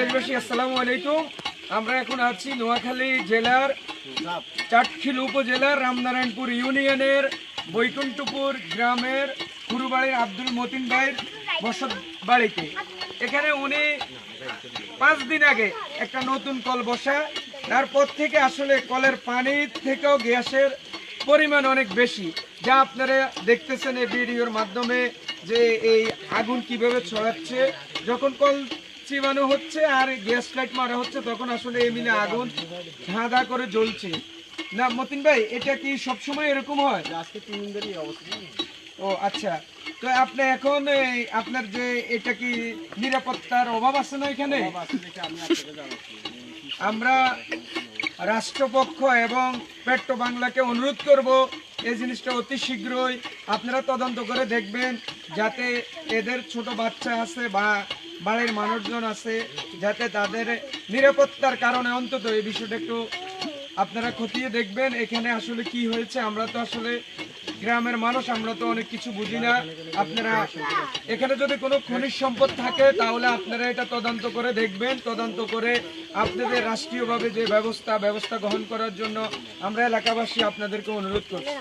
নোয়াখালীবাসী আসসালামু আলাইকুম। আমরা এখন আছি নোয়াখালী জেলার চাটখিল উপজেলার রামনারায়ণপুর ইউনিয়নের বৈকুণ্ঠপুর গ্রামের কুরুবাড়ির আব্দুল মতিন ভাইয়ের বসত বাড়িতে। এখানে উনি 5 দিন আগে একটা নতুন কল বসা, তারপর থেকে আসলে কলের পানি থেকেও গ্যাসের পরিমাণ অনেক বেশি, যা আপনারা দেখতেছেন এই ভিডিওর মাধ্যমে যে এই আগুন কিভাবে ছড়াচ্ছে। যখন কল চিবানো হচ্ছে আর গ্যাস লাইট মারা হচ্ছে তখন আসলে এই মিলে আগুন ধাঁধা করে জ্বলছে। না মতিন ভাই, এটা কি সবসময় এরকম হয়? আজকে 3 দিন ধরেই অবস্থা। ও আচ্ছা, তো আপনি এখন আপনার যে এটা কি নিরাপত্তার অভাব আছে না এখানে? আমরা রাষ্ট্রপক্ষ এবং পেট্রো বাংলাকে অনুরোধ করব এই জিনিসটা অতি শীঘ্রই আপনারা তদন্ত করে দেখবেন, যাতে এদের ছোট বাচ্চা আছে বা বাড়ির মানুষজন আছে, যাতে তাদের নিরাপত্তার কারণে অন্তত এই বিষয়টা একটু আপনারা খতিয়ে দেখবেন এখানে আসলে কি হয়েছে। আমরা তো আসলে গ্রামের মানুষ, আমরা তো অনেক কিছু বুঝি না। আপনারা এখানে যদি কোনো খনিজ সম্পদ থাকে তাহলে আপনারা এটা তদন্ত করে দেখবেন, তদন্ত করে আপনাদের রাষ্ট্রীয়ভাবে যে ব্যবস্থা গ্রহণ করার জন্য আমরা এলাকাবাসী আপনাদেরকে অনুরোধ করছি।